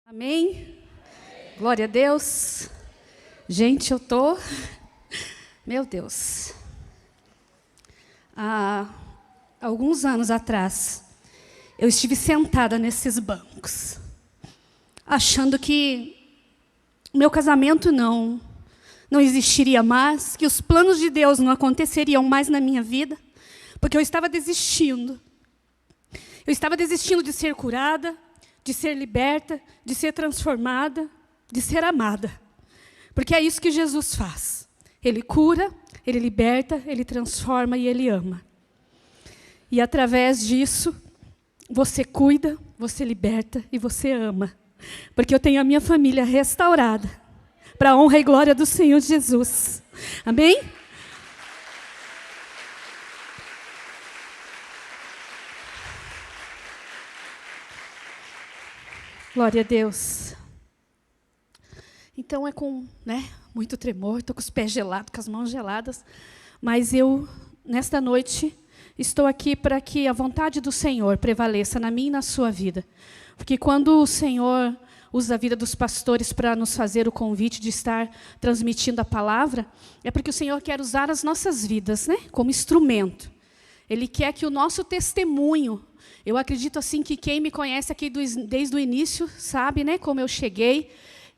Amém? Glória a Deus. Gente, Meu Deus. Há alguns anos atrás, eu estive sentada nesses bancos, achando que meu casamento não existiria mais, que os planos de Deus não aconteceriam mais na minha vida, porque eu estava desistindo. Eu estava desistindo de ser curada, de ser liberta, de ser transformada, de ser amada. Porque é isso que Jesus faz. Ele cura, Ele liberta, Ele transforma e Ele ama. E através disso, você cuida, você liberta e você ama. Porque eu tenho a minha família restaurada, para a honra e glória do Senhor Jesus. Amém? Glória a Deus. Então é com muito tremor, estou com os pés gelados, com as mãos geladas, mas eu, nesta noite, estou aqui para que a vontade do Senhor prevaleça na minha e na sua vida. Porque quando o Senhor usa a vida dos pastores para nos fazer o convite de estar transmitindo a palavra, é porque o Senhor quer usar as nossas vidas, como instrumento. Ele quer que o nosso testemunho, eu acredito assim que quem me conhece aqui desde o início sabe, como eu cheguei.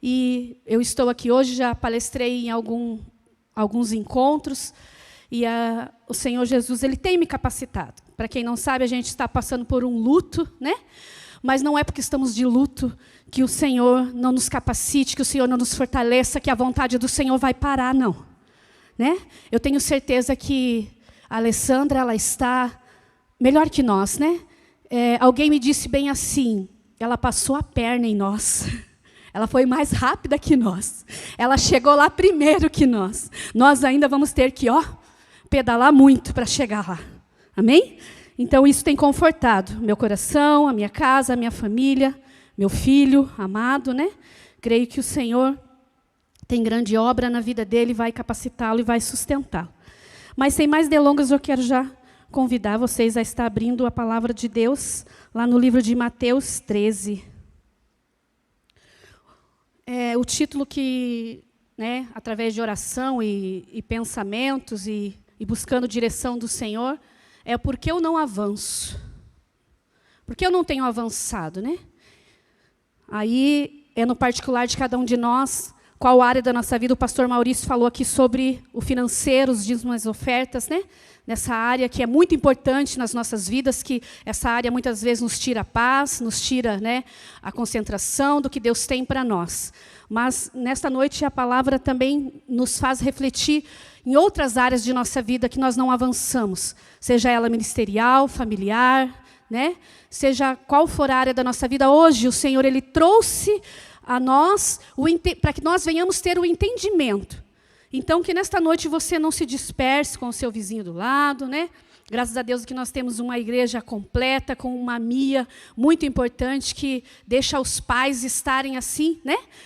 E eu estou aqui hoje, já palestrei em alguns encontros. E o Senhor Jesus, Ele tem me capacitado. Para quem não sabe, a gente está passando por um luto, Mas não é porque estamos de luto que o Senhor não nos capacite, que o Senhor não nos fortaleça, que a vontade do Senhor vai parar, não. Eu tenho certeza que a Alessandra, ela está melhor que nós, alguém me disse bem assim, ela passou a perna em nós. Ela foi mais rápida que nós. Ela chegou lá primeiro que nós. Nós ainda vamos ter que, pedalar muito para chegar lá. Amém? Então, isso tem confortado meu coração, a minha casa, a minha família, meu filho amado, Creio que o Senhor tem grande obra na vida dele, vai capacitá-lo e vai sustentá-lo. Mas, sem mais delongas, eu quero já convidar vocês a estar abrindo a palavra de Deus lá no livro de Mateus 13. O título que, através de oração e pensamentos e buscando direção do Senhor, é por que eu não avanço? Por que eu não tenho avançado, Aí é no particular de cada um de nós, qual área da nossa vida. O pastor Maurício falou aqui sobre o financeiro, os dízimos e as ofertas, Nessa área que é muito importante nas nossas vidas, que essa área muitas vezes nos tira a paz, nos tira a concentração do que Deus tem para nós. Mas nesta noite a palavra também nos faz refletir em outras áreas de nossa vida que nós não avançamos, seja ela ministerial, familiar, seja qual for a área da nossa vida. Hoje o Senhor Ele trouxe a nós para que nós venhamos ter o entendimento. Então, que nesta noite você não se disperse com o seu vizinho do lado, Graças a Deus que nós temos uma igreja completa, com uma MIA muito importante, que deixa os pais estarem assim,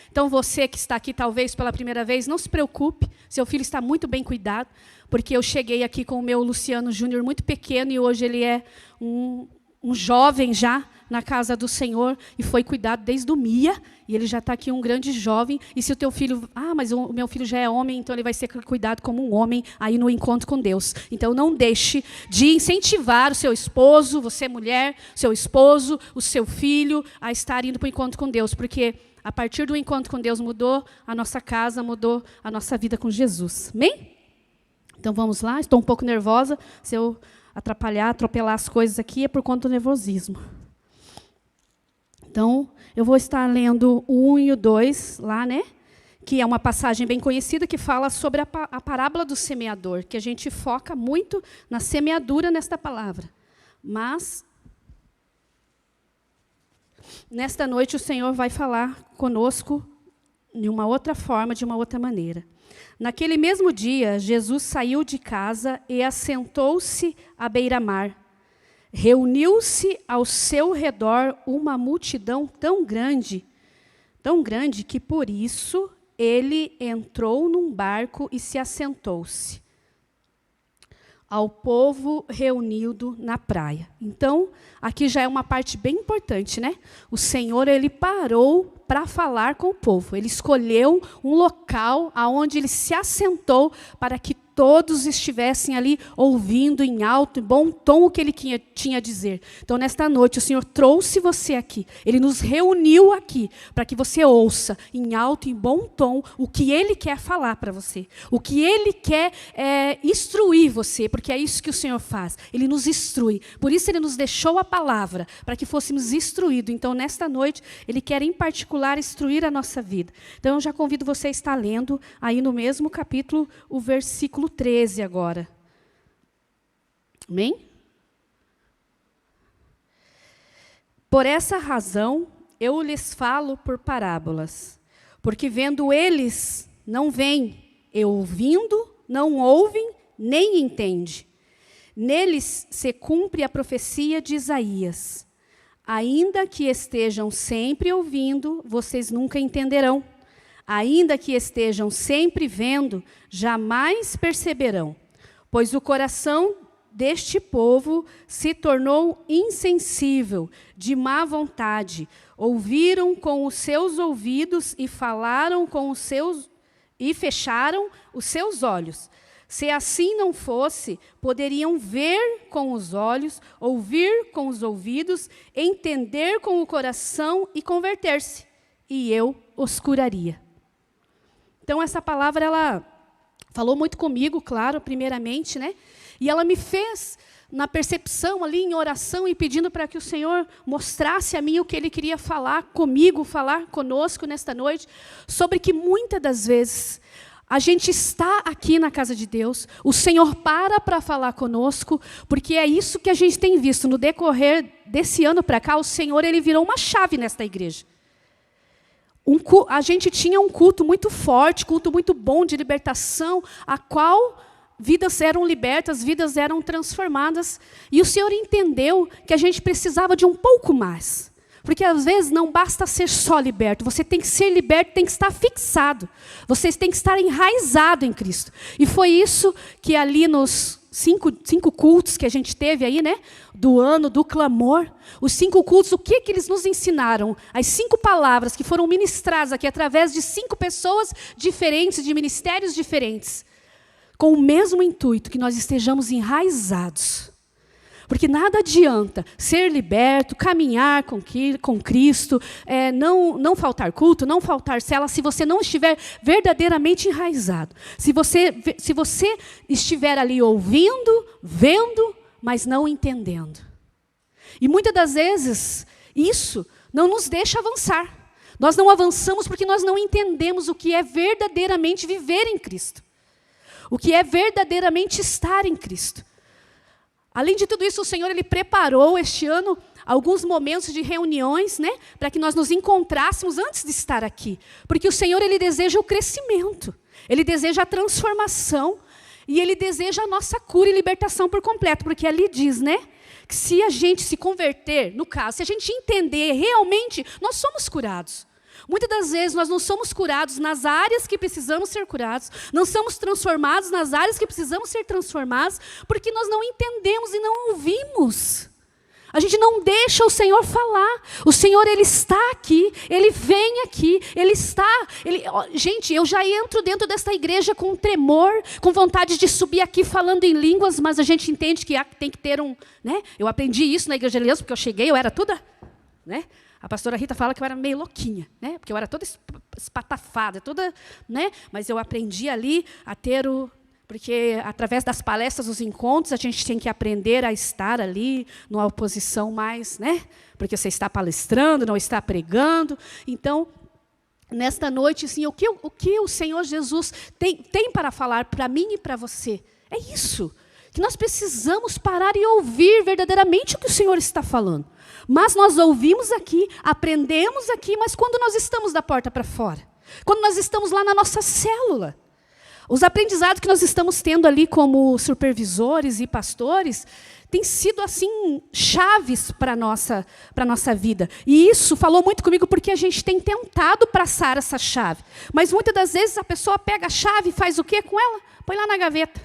Então, você que está aqui talvez pela primeira vez, não se preocupe, seu filho está muito bem cuidado, porque eu cheguei aqui com o meu Luciano Júnior muito pequeno, e hoje ele é um jovem já na casa do Senhor, e foi cuidado desde o MIA, e ele já está aqui um grande jovem. E se o teu filho, mas o meu filho já é homem, então ele vai ser cuidado como um homem aí no encontro com Deus. Então não deixe de incentivar o seu esposo, você mulher, seu esposo, o seu filho, a estar indo para o encontro com Deus, porque a partir do encontro com Deus mudou a nossa casa, mudou a nossa vida com Jesus. Amém? Então vamos lá, estou um pouco nervosa, se eu atropelar as coisas aqui é por conta do nervosismo. Então, eu vou estar lendo o 1 e o 2 lá, que é uma passagem bem conhecida que fala sobre a parábola do semeador, que a gente foca muito na semeadura nesta palavra. Mas, nesta noite, o Senhor vai falar conosco de uma outra forma, de uma outra maneira. Naquele mesmo dia, Jesus saiu de casa e assentou-se à beira-mar. Reuniu-se ao seu redor uma multidão tão grande, que por isso ele entrou num barco e se assentou-se ao povo reunido na praia. Então, aqui já é uma parte bem importante, O Senhor, Ele parou para falar com o povo. Ele escolheu um local onde ele se assentou para que todos estivessem ali ouvindo em alto e bom tom o que ele tinha a dizer. Então, nesta noite, o Senhor trouxe você aqui. Ele nos reuniu aqui para que você ouça em alto e bom tom o que Ele quer falar para você. O que Ele quer instruir você, porque é isso que o Senhor faz. Ele nos instrui. Por isso, Ele nos deixou a palavra, para que fôssemos instruídos. Então, nesta noite, Ele quer, em particular, instruir a nossa vida. Então, eu já convido você a estar lendo aí no mesmo capítulo, o versículo 13 agora. Amém? Por essa razão, eu lhes falo por parábolas, porque vendo eles, não veem, e ouvindo, não ouvem, nem entendem. Neles se cumpre a profecia de Isaías. Ainda que estejam sempre ouvindo, vocês nunca entenderão. Ainda que estejam sempre vendo, jamais perceberão, pois o coração deste povo se tornou insensível, de má vontade. Ouviram com os seus ouvidos e falaram com os seus e fecharam os seus olhos. Se assim não fosse, poderiam ver com os olhos, ouvir com os ouvidos, entender com o coração e converter-se, e eu os curaria. Então, essa palavra, ela falou muito comigo, claro, primeiramente, né? E ela me fez, na percepção ali, em oração, e pedindo para que o Senhor mostrasse a mim o que Ele queria falar comigo, falar conosco nesta noite, sobre que muitas das vezes a gente está aqui na casa de Deus, o Senhor para falar conosco, porque é isso que a gente tem visto no decorrer desse ano para cá. O Senhor, Ele virou uma chave nesta igreja. A gente tinha um culto muito forte, culto muito bom de libertação, a qual vidas eram libertas, vidas eram transformadas. E o Senhor entendeu que a gente precisava de um pouco mais. Porque às vezes não basta ser só liberto, você tem que ser liberto, tem que estar fixado. Você tem que estar enraizado em Cristo. E foi isso que ali nos cinco cultos que a gente teve aí, né, do ano do clamor, os 5 cultos, o que eles nos ensinaram? As 5 palavras que foram ministradas aqui através de 5 pessoas diferentes, de ministérios diferentes, com o mesmo intuito, que nós estejamos enraizados. Porque nada adianta ser liberto, caminhar com Cristo, não faltar culto, não faltar cela, se você não estiver verdadeiramente enraizado. Se você estiver ali ouvindo, vendo, mas não entendendo. E muitas das vezes, isso não nos deixa avançar. Nós não avançamos porque nós não entendemos o que é verdadeiramente viver em Cristo. O que é verdadeiramente estar em Cristo. Além de tudo isso, o Senhor, Ele preparou este ano alguns momentos de reuniões, né, para que nós nos encontrássemos antes de estar aqui. Porque o Senhor, Ele deseja o crescimento, Ele deseja a transformação e Ele deseja a nossa cura e libertação por completo. Porque ali diz, né, que se a gente se converter, no caso, se a gente entender realmente, nós somos curados. Muitas das vezes nós não somos curados nas áreas que precisamos ser curados, não somos transformados nas áreas que precisamos ser transformados, porque nós não entendemos e não ouvimos. A gente não deixa o Senhor falar. O Senhor, Ele está aqui, Ele vem aqui, Ele está... Gente, eu já entro dentro desta igreja com tremor, com vontade de subir aqui falando em línguas, mas a gente entende que tem que ter um... né? Eu aprendi isso na Igreja de Aliança, porque eu cheguei, eu era toda... né? A pastora Rita fala que eu era meio louquinha, né? Porque eu era toda espatafada, toda, né? Mas eu aprendi ali a ter o... Porque através das palestras, dos encontros, a gente tem que aprender a estar ali numa posição mais, né? Porque você está palestrando, não está pregando. Então, nesta noite, assim, o que o Senhor Jesus tem para falar para mim e para você? É isso. Que nós precisamos parar e ouvir verdadeiramente o que o Senhor está falando. Mas nós ouvimos aqui, aprendemos aqui, mas quando nós estamos da porta para fora? Quando nós estamos lá na nossa célula? Os aprendizados que nós estamos tendo ali como supervisores e pastores têm sido, assim, chaves para a nossa vida. E isso falou muito comigo porque a gente tem tentado passar essa chave. Mas muitas das vezes a pessoa pega a chave e faz o quê com ela? Põe lá na gaveta.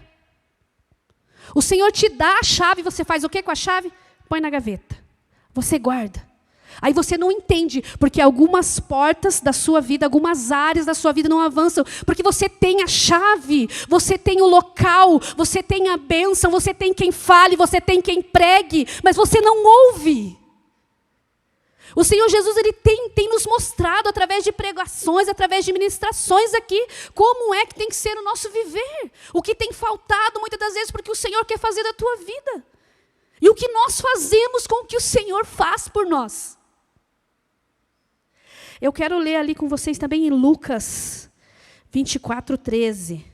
O Senhor te dá a chave, você faz o quê com a chave? Põe na gaveta. Você guarda. Aí você não entende, porque algumas portas da sua vida, algumas áreas da sua vida não avançam, porque você tem a chave, você tem o local, você tem a bênção, você tem quem fale, você tem quem pregue, mas você não ouve. O Senhor Jesus, Ele tem nos mostrado, através de pregações, através de ministrações aqui, como é que tem que ser o nosso viver. O que tem faltado muitas das vezes, porque o Senhor quer fazer da tua vida. E o que nós fazemos com o que o Senhor faz por nós. Eu quero ler ali com vocês também em Lucas 24:13.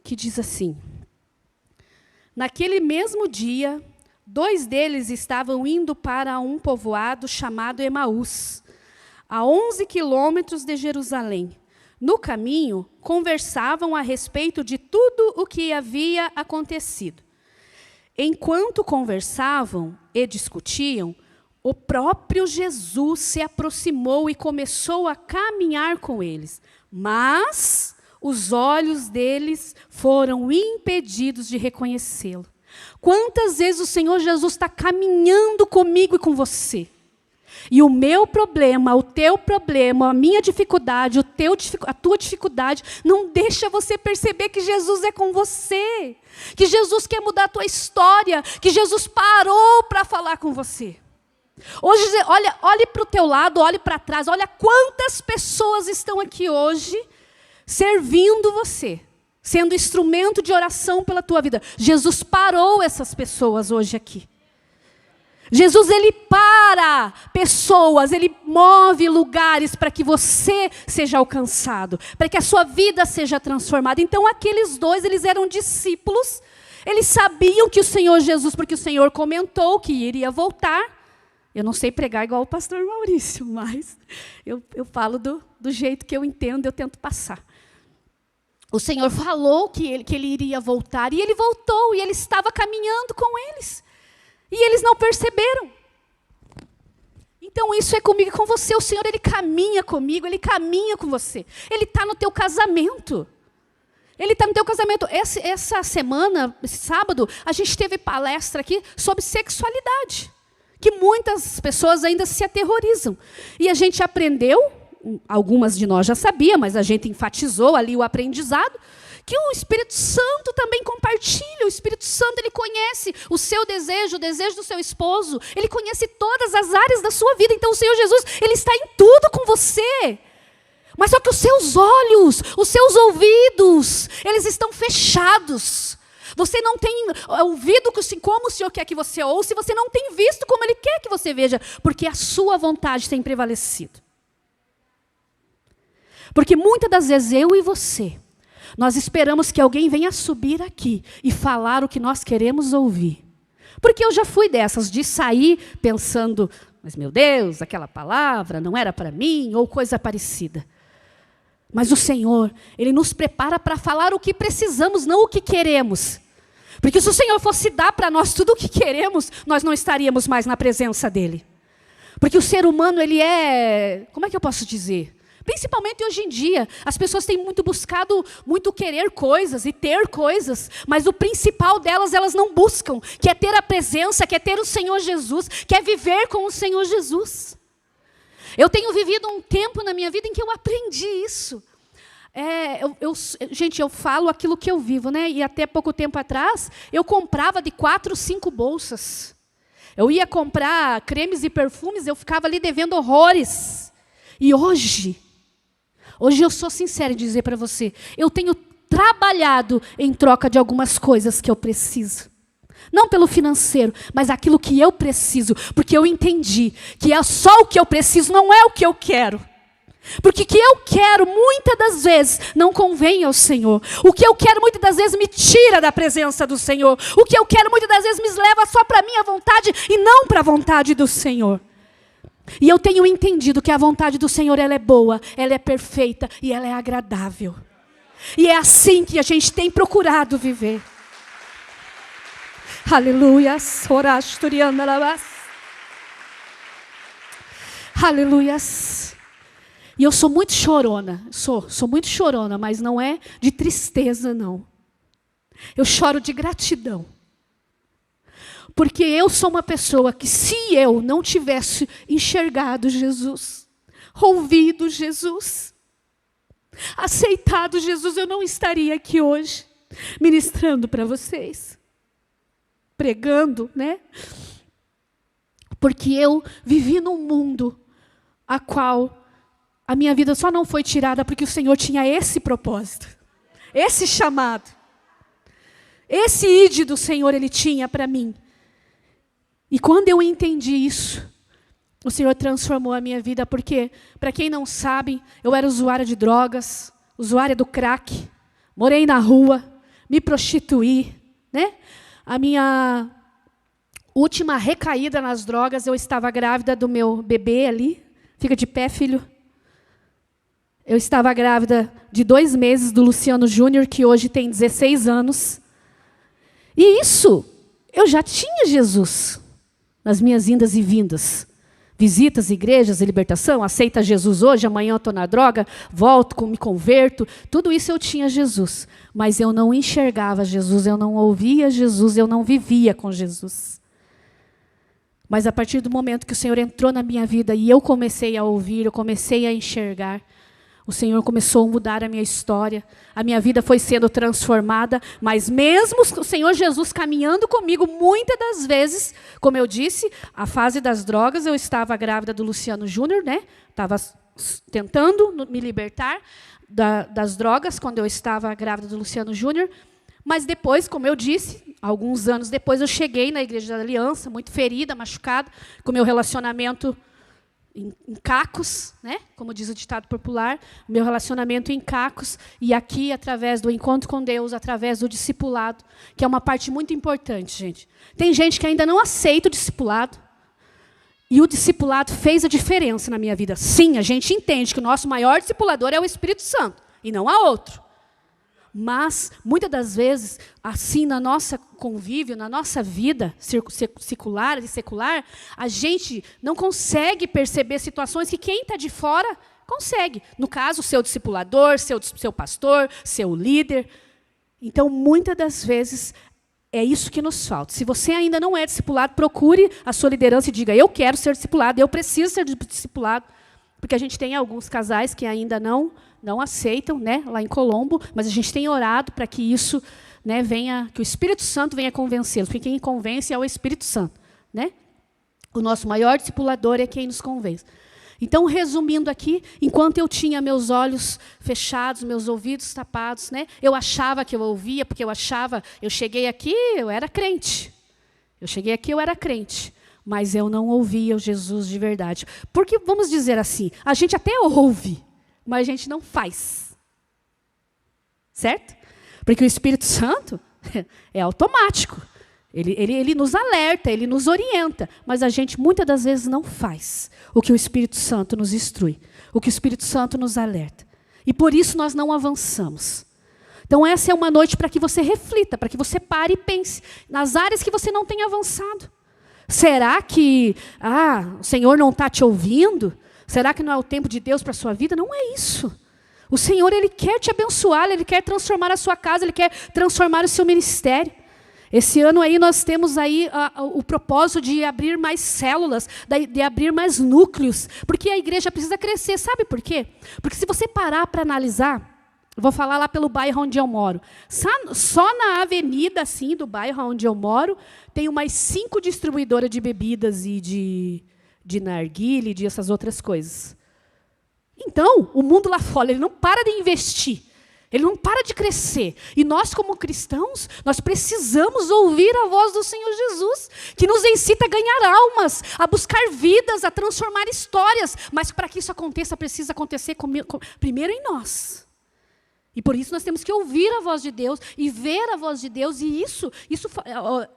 Que diz assim: naquele mesmo dia, 2 deles estavam indo para um povoado chamado Emaús, a 11 quilômetros de Jerusalém. No caminho, conversavam a respeito de tudo o que havia acontecido. Enquanto conversavam e discutiam, o próprio Jesus se aproximou e começou a caminhar com eles. Mas os olhos deles foram impedidos de reconhecê-lo. Quantas vezes o Senhor Jesus está caminhando comigo e com você? E o meu problema, o teu problema, a minha dificuldade, a tua dificuldade, não deixa você perceber que Jesus é com você. Que Jesus quer mudar a tua história. Que Jesus parou para falar com você. Hoje, olhe para o teu lado, olhe para trás. Olha quantas pessoas estão aqui hoje servindo você. Sendo instrumento de oração pela tua vida. Jesus parou essas pessoas hoje aqui. Jesus, Ele para pessoas, Ele move lugares para que você seja alcançado, para que a sua vida seja transformada. Então aqueles 2, eles eram discípulos, eles sabiam que o Senhor Jesus, porque o Senhor comentou que iria voltar. Eu não sei pregar igual o pastor Maurício, mas eu falo do jeito que eu entendo, eu tento passar. O Senhor falou que ele iria voltar, e Ele voltou, e Ele estava caminhando com eles. E eles não perceberam. Então isso é comigo e com você. O Senhor, Ele caminha comigo, Ele caminha com você. Ele está no teu casamento. Ele está no teu casamento. Essa semana, esse sábado, a gente teve palestra aqui sobre sexualidade. Que muitas pessoas ainda se aterrorizam. E a gente aprendeu, algumas de nós já sabiam, mas a gente enfatizou ali o aprendizado, que o Espírito Santo também compartilha. O Espírito Santo, ele conhece o seu desejo, o desejo do seu esposo. Ele conhece todas as áreas da sua vida. Então o Senhor Jesus, Ele está em tudo com você. Mas só que os seus olhos, os seus ouvidos, eles estão fechados. Você não tem ouvido como o Senhor quer que você ouça, e você não tem visto como Ele quer que você veja, porque a sua vontade tem prevalecido. Porque muitas das vezes eu e você, nós esperamos que alguém venha subir aqui e falar o que nós queremos ouvir. Porque eu já fui dessas, de sair pensando, mas meu Deus, aquela palavra não era para mim, ou coisa parecida. Mas o Senhor, Ele nos prepara para falar o que precisamos, não o que queremos. Porque se o Senhor fosse dar para nós tudo o que queremos, nós não estaríamos mais na presença dEle. Porque o ser humano, ele é, como é que eu posso dizer? Principalmente hoje em dia, as pessoas têm buscado muito querer coisas e ter coisas, mas o principal delas, elas não buscam, que é ter a presença, que é ter o Senhor Jesus, que é viver com o Senhor Jesus. Eu tenho vivido um tempo na minha vida em que eu aprendi isso. Gente, eu falo aquilo que eu vivo, né? E até pouco tempo atrás, eu comprava de 4, 5 bolsas. Eu ia comprar cremes e perfumes, eu ficava ali devendo horrores. E hoje eu sou sincera em dizer para você, eu tenho trabalhado em troca de algumas coisas que eu preciso. Não pelo financeiro, mas aquilo que eu preciso. Porque eu entendi que é só o que eu preciso, não é o que eu quero. Porque o que eu quero, muitas das vezes, não convém ao Senhor. O que eu quero, muitas das vezes, me tira da presença do Senhor. O que eu quero, muitas das vezes, me leva só para a minha vontade e não para a vontade do Senhor. E eu tenho entendido que a vontade do Senhor, ela é boa, ela é perfeita e ela é agradável. E é assim que a gente tem procurado viver. Aleluia. Aleluia. E eu sou muito chorona, sou muito chorona, mas não é de tristeza, não. Eu choro de gratidão. Porque eu sou uma pessoa que, se eu não tivesse enxergado Jesus, ouvido Jesus, aceitado Jesus, eu não estaria aqui hoje, ministrando para vocês, pregando, né? Porque eu vivi num mundo a qual a minha vida só não foi tirada porque o Senhor tinha esse propósito, esse chamado, esse ide do Senhor Ele tinha para mim. E quando eu entendi isso, o Senhor transformou a minha vida, porque, para quem não sabe, eu era usuária de drogas, usuária do crack, morei na rua, me prostituí, né? A minha última recaída nas drogas, eu estava grávida do meu bebê ali. Fica de pé, filho. Eu estava grávida de 2 meses do Luciano Júnior, que hoje tem 16 anos. E isso, eu já tinha Jesus nas minhas indas e vindas. Visitas, igrejas e libertação, aceita Jesus hoje, amanhã eu estou na droga, volto, me converto. Tudo isso eu tinha Jesus. Mas eu não enxergava Jesus, eu não ouvia Jesus, eu não vivia com Jesus. Mas a partir do momento que o Senhor entrou na minha vida e eu comecei a ouvir, eu comecei a enxergar, o Senhor começou a mudar a minha história, a minha vida foi sendo transformada, mas mesmo o Senhor Jesus caminhando comigo, muitas das vezes, como eu disse, a fase das drogas, eu estava grávida do Luciano Júnior, né? Estava tentando me libertar das drogas quando eu estava grávida do Luciano Júnior, mas depois, como eu disse, alguns anos depois, eu cheguei na Igreja da Aliança, muito ferida, machucada, com meu relacionamento em cacos, né? Como diz o ditado popular, meu relacionamento em cacos, e aqui, através do encontro com Deus, através do discipulado, que é uma parte muito importante, gente. Tem gente que ainda não aceita o discipulado, e o discipulado fez a diferença na minha vida. Sim, a gente entende que o nosso maior discipulador é o Espírito Santo, e não há outro. Mas, muitas das vezes, assim, na nossa convívio, na nossa vida secular e secular, a gente não consegue perceber situações que quem está de fora consegue. No caso, seu discipulador, seu pastor, seu líder. Então, muitas das vezes, é isso que nos falta. Se você ainda não é discipulado, procure a sua liderança e diga, eu quero ser discipulado, eu preciso ser discipulado. Porque a gente tem alguns casais que ainda não aceitam, né, lá em Colombo, mas a gente tem orado para que isso, né, venha, que o Espírito Santo venha convencê-los, porque quem convence é o Espírito Santo, né? O nosso maior discipulador é quem nos convence. Então, resumindo aqui, enquanto eu tinha meus olhos fechados, meus ouvidos tapados, né, eu achava que eu ouvia, porque eu cheguei aqui, eu era crente. Mas eu não ouvia o Jesus de verdade. Porque, vamos dizer assim, a gente até ouve, mas a gente não faz. Certo? Porque o Espírito Santo é automático. Ele nos alerta, ele nos orienta, mas a gente muitas das vezes não faz o que o Espírito Santo nos instrui, o que o Espírito Santo nos alerta. E por isso nós não avançamos. Então essa é uma noite para que você reflita, para que você pare e pense nas áreas que você não tem avançado. Será que o Senhor não está te ouvindo? Será que não é o tempo de Deus para a sua vida? Não é isso. O Senhor, Ele quer te abençoar, Ele quer transformar a sua casa, Ele quer transformar o seu ministério. Esse ano aí nós temos aí o propósito de abrir mais células, de abrir mais núcleos, porque a igreja precisa crescer. Sabe por quê? Porque se você parar para analisar, eu vou falar lá pelo bairro onde eu moro. Só na avenida assim, do bairro onde eu moro, tem umas 5 distribuidoras de bebidas e de narguile, de essas outras coisas. Então, o mundo lá fora, ele não para de investir. Ele não para de crescer. E nós, como cristãos, nós precisamos ouvir a voz do Senhor Jesus, que nos incita a ganhar almas, a buscar vidas, a transformar histórias. Mas para que isso aconteça, precisa acontecer primeiro em nós. E por isso nós temos que ouvir a voz de Deus e ver a voz de Deus, e isso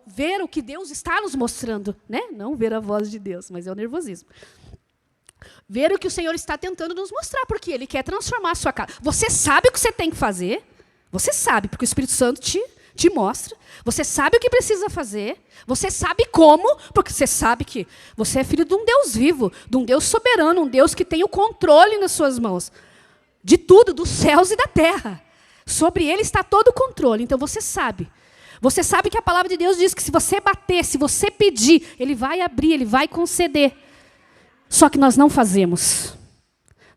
ver o que Deus está nos mostrando, né? Não ver a voz de Deus, mas é o nervosismo. Ver o que o Senhor está tentando nos mostrar, porque Ele quer transformar a sua casa. Você sabe o que você tem que fazer, você sabe, porque o Espírito Santo te te mostra, você sabe o que precisa fazer, você sabe como, porque você sabe que você é filho de um Deus vivo, de um Deus soberano, um Deus que tem o controle nas suas mãos, de tudo, dos céus e da terra. Sobre ele está todo o controle, então você sabe. Você sabe que a palavra de Deus diz que se você bater, se você pedir, ele vai abrir, ele vai conceder. Só que nós não fazemos.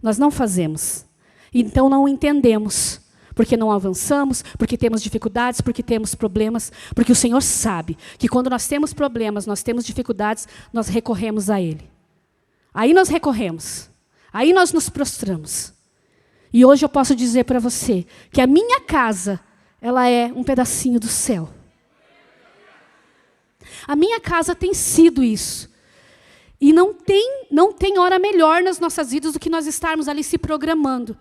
Nós não fazemos. Então não entendemos. Porque não avançamos, porque temos dificuldades, porque temos problemas. Porque o Senhor sabe que quando nós temos problemas, nós temos dificuldades, nós recorremos a Ele. Aí nós recorremos. Aí nós nos prostramos. E hoje eu posso dizer para você que a minha casa, ela é um pedacinho do céu. A minha casa tem sido isso. E não tem hora melhor nas nossas vidas do que nós estarmos ali se programando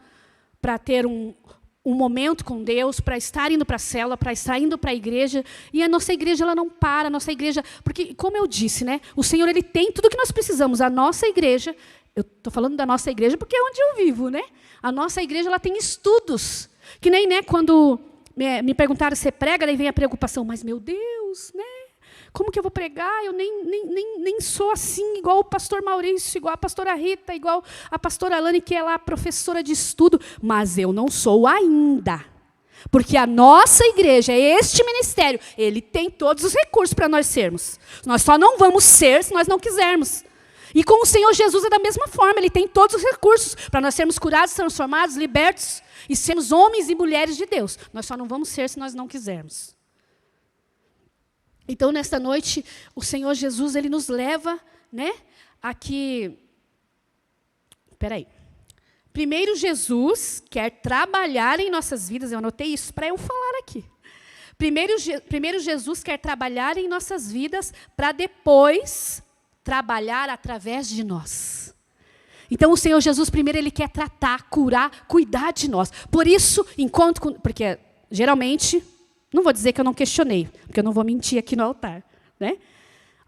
para ter um momento com Deus, para estar indo para a célula, para estar indo para a igreja. E a nossa igreja, ela não para, a nossa igreja... Porque, como eu disse, né, o Senhor, ele tem tudo o que nós precisamos. A nossa igreja, eu estou falando da nossa igreja porque é onde eu vivo, né? A nossa igreja, ela tem estudos. Que nem, né, quando me perguntaram se prega, daí vem a preocupação. Mas, meu Deus, né? Como que eu vou pregar? Eu nem sou assim, igual o pastor Maurício, igual a pastora Rita, igual a pastora Alane, que é lá professora de estudo. Mas eu não sou ainda. Porque a nossa igreja, este ministério, ele tem todos os recursos para nós sermos. Nós só não vamos ser se nós não quisermos. E com o Senhor Jesus é da mesma forma, ele tem todos os recursos para nós sermos curados, transformados, libertos e sermos homens e mulheres de Deus. Nós só não vamos ser se nós não quisermos. Então, nesta noite, o Senhor Jesus, ele nos leva, né, aqui... Espera aí. Primeiro, Jesus quer trabalhar em nossas vidas. Eu anotei isso para eu falar aqui. Primeiro, Jesus quer trabalhar em nossas vidas para depois trabalhar através de nós. Então, o Senhor Jesus, primeiro, ele quer tratar, curar, cuidar de nós. Por isso, porque geralmente... Não vou dizer que eu não questionei, porque eu não vou mentir aqui no altar, né?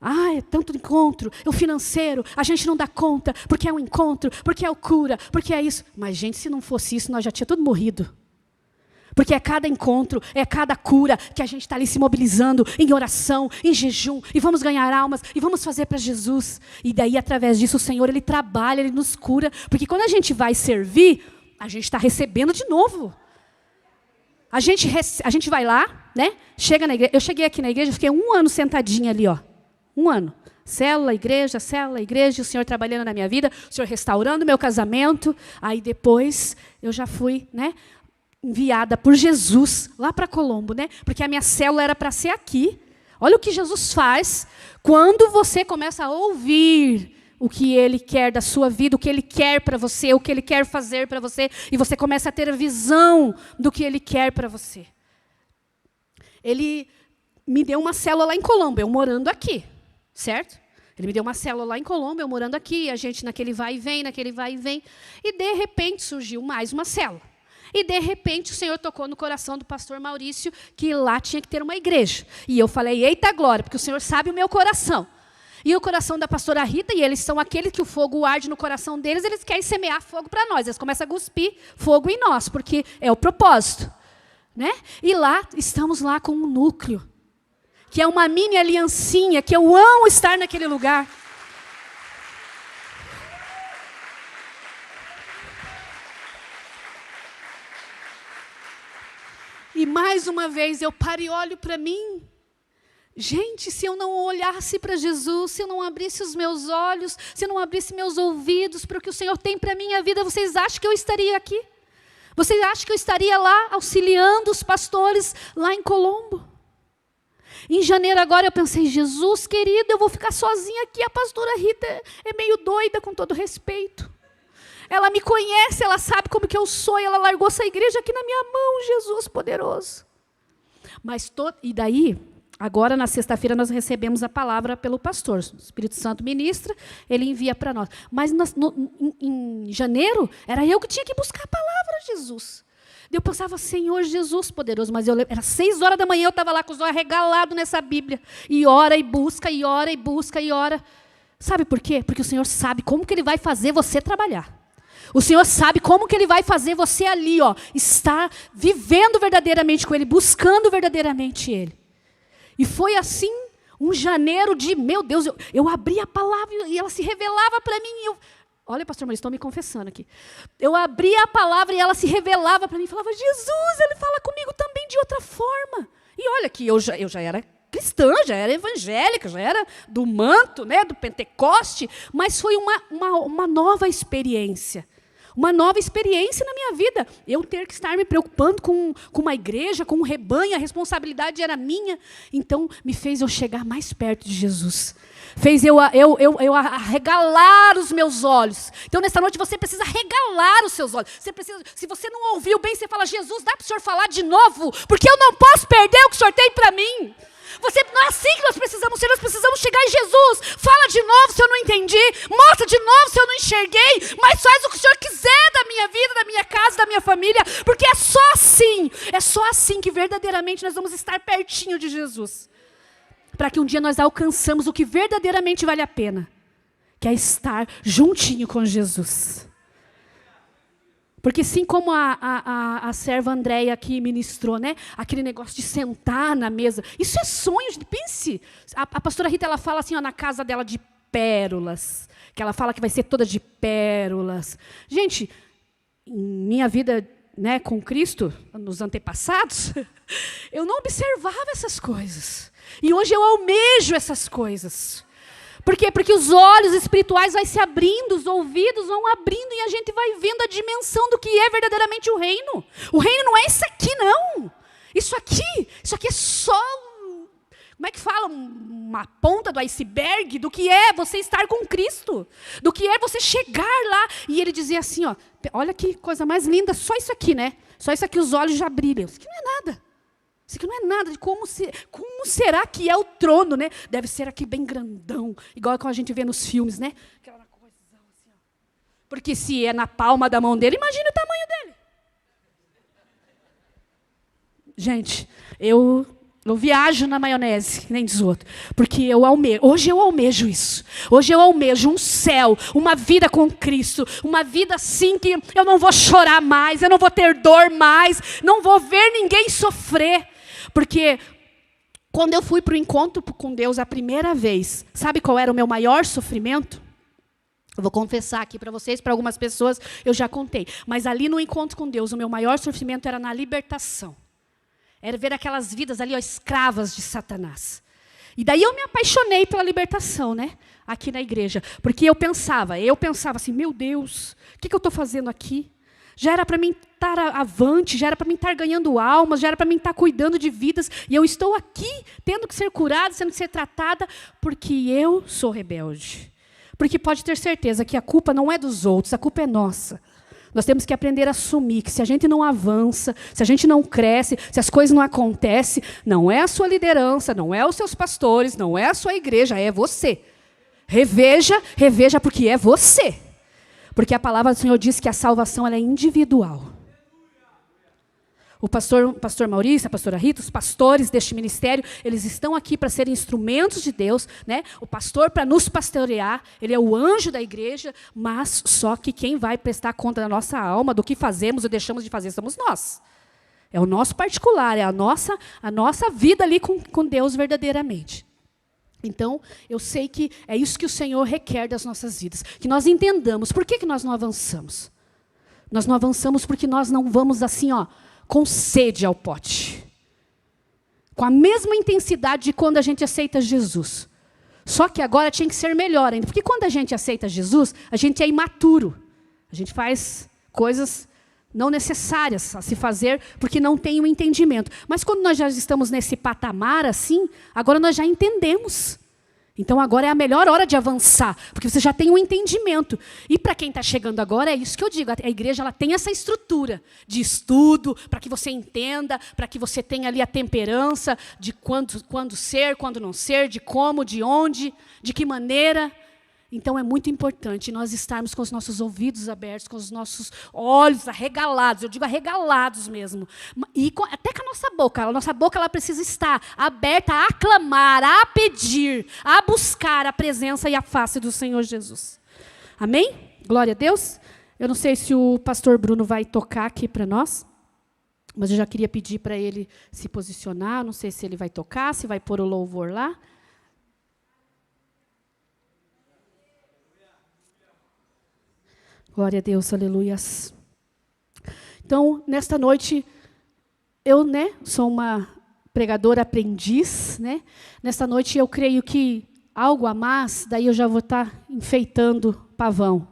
Ah, é tanto encontro, é o financeiro, a gente não dá conta, porque é um encontro, porque é o cura, porque é isso. Mas, gente, se não fosse isso, nós já tínhamos tudo morrido. Porque é cada encontro, é cada cura que a gente está ali se mobilizando em oração, em jejum, e vamos ganhar almas, e vamos fazer para Jesus. E daí, através disso, o Senhor, ele trabalha, ele nos cura. Porque quando a gente vai servir, a gente está recebendo de novo. A gente vai lá, né? Chega na igreja. Eu cheguei aqui na igreja, fiquei 1 ano sentadinha ali, ó. 1 ano. Célula, igreja, o Senhor trabalhando na minha vida, o Senhor restaurando o meu casamento. Aí depois eu já fui, né, enviada por Jesus lá para Colombo, né? Porque a minha célula era para ser aqui. Olha o que Jesus faz quando você começa a ouvir o que Ele quer da sua vida, o que Ele quer para você, o que Ele quer fazer para você, e você começa a ter a visão do que Ele quer para você. Ele me deu uma célula lá em Colombo, eu morando aqui, certo? Ele me deu uma célula lá em Colombo, eu morando aqui, a gente naquele vai e vem, e de repente surgiu mais uma célula. E de repente o Senhor tocou no coração do pastor Maurício que lá tinha que ter uma igreja. E eu falei, eita glória, porque o Senhor sabe o meu coração. E o coração da pastora Rita, e eles são aqueles que o fogo arde no coração deles, eles querem semear fogo para nós. Eles começam a cuspir fogo em nós, porque é o propósito. Né? E lá, estamos lá com um núcleo, que é uma mini aliancinha, que eu amo estar naquele lugar. E mais uma vez eu paro e olho para mim. Gente, se eu não olhasse para Jesus, se eu não abrisse os meus olhos, se eu não abrisse meus ouvidos para o que o Senhor tem para a minha vida, vocês acham que eu estaria aqui? Vocês acham que eu estaria lá, auxiliando os pastores lá em Colombo? Em janeiro agora eu pensei, Jesus querido, eu vou ficar sozinha aqui, a pastora Rita é meio doida, com todo respeito. Ela me conhece, ela sabe como que eu sou, e ela largou essa igreja aqui na minha mão, Jesus poderoso. E daí... Agora, na sexta-feira, nós recebemos a palavra pelo pastor. O Espírito Santo ministra, ele envia para nós. Mas em janeiro, era eu que tinha que buscar a palavra, Jesus. Eu pensava, Senhor Jesus poderoso, mas era 6 horas da manhã, eu estava lá com os olhos arregalados nessa Bíblia. E ora, e busca, e ora, e busca, e ora. Sabe por quê? Porque o Senhor sabe como que Ele vai fazer você trabalhar. O Senhor sabe como que Ele vai fazer você ali, ó, estar vivendo verdadeiramente com Ele, buscando verdadeiramente Ele. E foi assim, um janeiro de, meu Deus, eu abri a palavra e ela se revelava para mim. Olha, pastor Maurício, estou me confessando aqui. Eu abri a palavra e ela se revelava para mim. Falava, Jesus, Ele fala comigo também de outra forma. E olha que eu já era cristã, já era evangélica, já era do manto, né, do Pentecoste. Mas foi uma nova experiência. Uma nova experiência na minha vida. Eu ter que estar me preocupando com uma igreja, com um rebanho, a responsabilidade era minha. Então, me fez eu chegar mais perto de Jesus. Fez eu arregalar os meus olhos. Então, nessa noite, você precisa arregalar os seus olhos. Você precisa, se você não ouviu bem, você fala, Jesus, dá para o Senhor falar de novo? Porque eu não posso perder o que o Senhor tem para mim. Não é assim que nós precisamos ser, nós precisamos chegar em Jesus. Fala de novo se eu não entendi, mostra de novo se eu não enxerguei, mas faz o que o Senhor quiser da minha vida, da minha casa, da minha família, porque é só assim que verdadeiramente nós vamos estar pertinho de Jesus. Para que um dia nós alcançamos o que verdadeiramente vale a pena, que é estar juntinho com Jesus. Porque assim como a serva Andréia aqui ministrou, né? Aquele negócio de sentar na mesa. Isso é sonho, pense. A pastora Rita, ela fala assim, ó, na casa dela de pérolas. Que ela fala que vai ser toda de pérolas. Gente, em minha vida, né, com Cristo, nos antepassados, eu não observava essas coisas. E hoje eu almejo essas coisas. Por quê? Porque os olhos espirituais vão se abrindo, os ouvidos vão abrindo e a gente vai vendo a dimensão do que é verdadeiramente o reino. O reino não é isso aqui, não. Isso aqui é só, como é que fala? Uma ponta do iceberg do que é você estar com Cristo. Do que é você chegar lá. E ele dizia assim, ó, olha que coisa mais linda, só isso aqui, né? Só isso aqui os olhos já brilham. Isso aqui não é nada. Isso aqui não é nada de como será que é o trono, né? Deve ser aqui bem grandão, igual que a gente vê nos filmes, né? Aquela coisão assim, ó. Porque se é na palma da mão dele, imagina o tamanho dele. Gente, eu viajo na maionese, que nem diz o outro, porque hoje eu almejo isso. Hoje eu almejo um céu, uma vida com Cristo, uma vida assim que eu não vou chorar mais, eu não vou ter dor mais, não vou ver ninguém sofrer. Porque quando eu fui para o encontro com Deus a primeira vez, sabe qual era o meu maior sofrimento? Eu vou confessar aqui para vocês, para algumas pessoas eu já contei. Mas ali no encontro com Deus, o meu maior sofrimento era na libertação. Era ver aquelas vidas ali, ó, escravas de Satanás. E daí eu me apaixonei pela libertação, né? Aqui na igreja. Porque eu pensava assim, meu Deus, o que eu estou fazendo aqui? Já era para mim estar avante, já era para mim estar ganhando almas, já era para mim estar cuidando de vidas. E eu estou aqui, tendo que ser curada, tendo que ser tratada, porque eu sou rebelde. Porque pode ter certeza que a culpa não é dos outros, a culpa é nossa. Nós temos que aprender a assumir que se a gente não avança, se a gente não cresce, se as coisas não acontecem, não é a sua liderança, não é os seus pastores, não é a sua igreja, é você. Reveja porque é você. Porque a palavra do Senhor diz que a salvação ela é individual. O pastor Maurício, a pastora Rita, os pastores deste ministério, eles estão aqui para serem instrumentos de Deus, né? O pastor para nos pastorear, ele é o anjo da igreja, mas só que quem vai prestar conta da nossa alma, do que fazemos ou deixamos de fazer, somos nós. É o nosso particular, é a nossa vida ali com Deus verdadeiramente. Então, eu sei que é isso que o Senhor requer das nossas vidas. Que nós entendamos. Por que nós não avançamos? Nós não avançamos porque nós não vamos assim, ó, com sede ao pote. Com a mesma intensidade de quando a gente aceita Jesus. Só que agora tinha que ser melhor ainda. Porque quando a gente aceita Jesus, a gente é imaturo. A gente faz coisas não necessárias a se fazer, porque não tem o entendimento. Mas quando nós já estamos nesse patamar assim, agora nós já entendemos. Então agora é a melhor hora de avançar, porque você já tem um entendimento. E para quem está chegando agora, é isso que eu digo, a igreja ela tem essa estrutura de estudo, para que você entenda, para que você tenha ali a temperança de quando ser, quando não ser, de como, de onde, de que maneira. Então é muito importante nós estarmos com os nossos ouvidos abertos, com os nossos olhos arregalados, eu digo arregalados mesmo. E até com a nossa boca ela precisa estar aberta a aclamar, a pedir, a buscar a presença e a face do Senhor Jesus. Amém? Glória a Deus. Eu não sei se o pastor Bruno vai tocar aqui para nós, mas eu já queria pedir para ele se posicionar. Não sei se ele vai tocar, se vai pôr o louvor lá. Glória a Deus, aleluias. Então, nesta noite, eu, sou uma pregadora aprendiz, Nesta noite eu creio que algo a mais, daí eu já vou estar enfeitando pavão,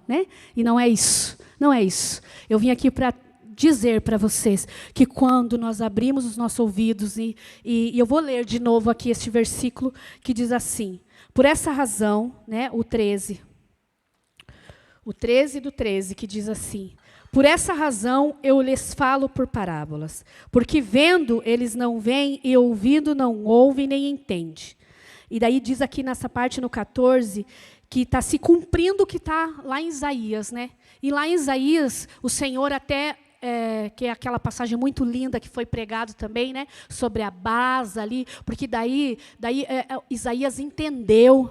E não é isso, não é isso. Eu vim aqui para dizer para vocês que quando nós abrimos os nossos ouvidos, e eu vou ler de novo aqui este versículo que diz assim: por essa razão, o 13 do 13, que diz assim: por essa razão eu lhes falo por parábolas, porque vendo eles não veem e ouvindo não ouvem nem entendem. E daí diz aqui nessa parte no 14, que está se cumprindo o que está lá em Isaías. E lá em Isaías, o Senhor até, que é aquela passagem muito linda que foi pregado também, sobre a brasa ali, porque daí Isaías entendeu,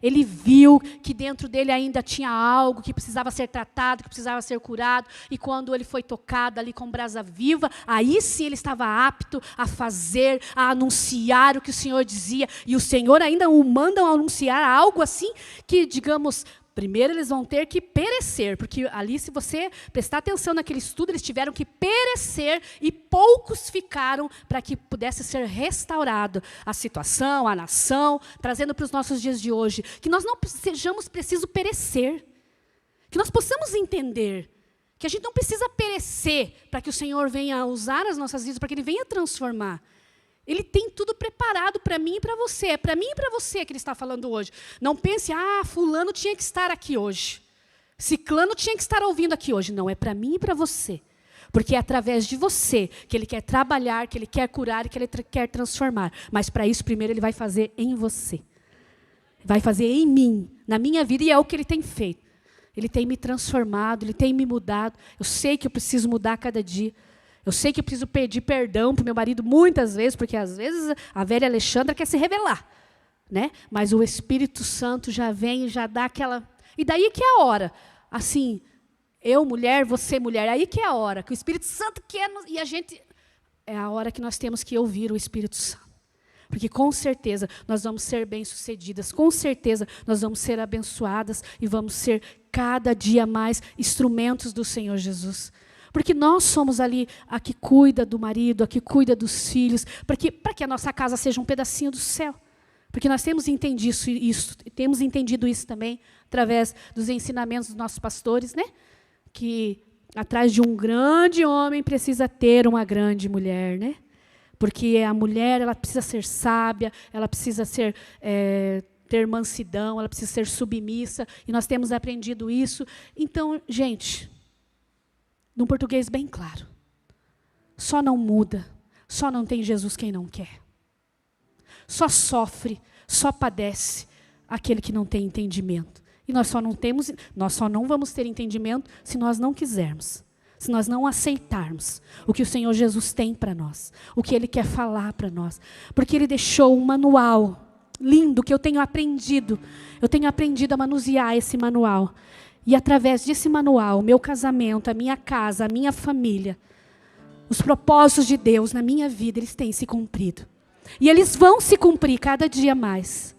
Ele viu que dentro dele ainda tinha algo que precisava ser tratado, que precisava ser curado, e quando ele foi tocado ali com brasa viva, aí sim ele estava apto a fazer, a anunciar o que o Senhor dizia, e o Senhor ainda o manda anunciar algo assim que, digamos, primeiro eles vão ter que perecer, porque ali, se você prestar atenção naquele estudo, eles tiveram que perecer e poucos ficaram para que pudesse ser restaurado a situação, a nação, trazendo para os nossos dias de hoje. Que nós não sejamos precisos perecer, que nós possamos entender que a gente não precisa perecer para que o Senhor venha usar as nossas vidas, para que Ele venha transformar. Ele tem tudo preparado para mim e para você. É para mim e para você que Ele está falando hoje. Não pense, fulano tinha que estar aqui hoje. Ciclano tinha que estar ouvindo aqui hoje. Não, é para mim e para você. Porque é através de você que Ele quer trabalhar, que Ele quer curar e que Ele quer transformar. Mas para isso, primeiro, Ele vai fazer em você. Vai fazer em mim, na minha vida, e é o que Ele tem feito. Ele tem me transformado, Ele tem me mudado. Eu sei que eu preciso mudar a cada dia. Eu sei que eu preciso pedir perdão para o meu marido muitas vezes, porque às vezes a velha Alexandra quer se rebelar, Mas o Espírito Santo já vem e já dá aquela... E daí que é a hora, assim, eu mulher, você mulher, aí que é a hora, que o Espírito Santo quer... E a gente... É a hora que nós temos que ouvir o Espírito Santo. Porque com certeza nós vamos ser bem-sucedidas, com certeza nós vamos ser abençoadas e vamos ser cada dia mais instrumentos do Senhor Jesus. Porque nós somos ali a que cuida do marido, a que cuida dos filhos, para que a nossa casa seja um pedacinho do céu. Porque nós temos entendido isso também, através dos ensinamentos dos nossos pastores, que atrás de um grande homem precisa ter uma grande mulher, Porque a mulher, ela precisa ser sábia, ela precisa ter mansidão, ela precisa ser submissa, e nós temos aprendido isso. Então, gente... Num português bem claro. Só não muda, só não tem Jesus quem não quer. Só sofre, só padece aquele que não tem entendimento. E nós só não vamos ter entendimento se nós não quisermos. Se nós não aceitarmos o que o Senhor Jesus tem para nós. O que Ele quer falar para nós. Porque Ele deixou um manual lindo que eu tenho aprendido. Eu tenho aprendido a manusear esse manual. E através desse manual, o meu casamento, a minha casa, a minha família, os propósitos de Deus na minha vida, eles têm se cumprido. E eles vão se cumprir cada dia mais.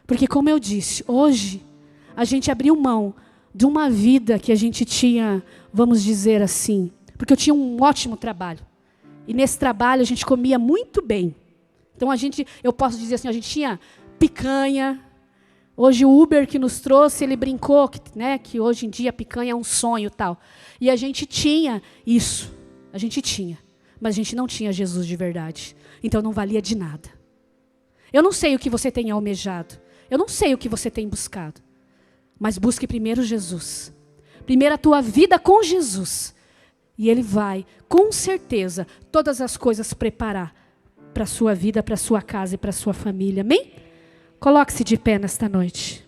Porque, como eu disse, hoje a gente abriu mão de uma vida que a gente tinha, vamos dizer assim, porque eu tinha um ótimo trabalho. E nesse trabalho a gente comia muito bem. Então eu posso dizer assim, a gente tinha picanha. Hoje o Uber que nos trouxe, ele brincou que hoje em dia a picanha é um sonho e tal. E a gente tinha isso, a gente tinha. Mas a gente não tinha Jesus de verdade. Então não valia de nada. Eu não sei o que você tem almejado. Eu não sei o que você tem buscado. Mas busque primeiro Jesus. Primeiro a tua vida com Jesus. E Ele vai, com certeza, todas as coisas preparar para a sua vida, para a sua casa e para a sua família. Amém? Coloque-se de pé nesta noite.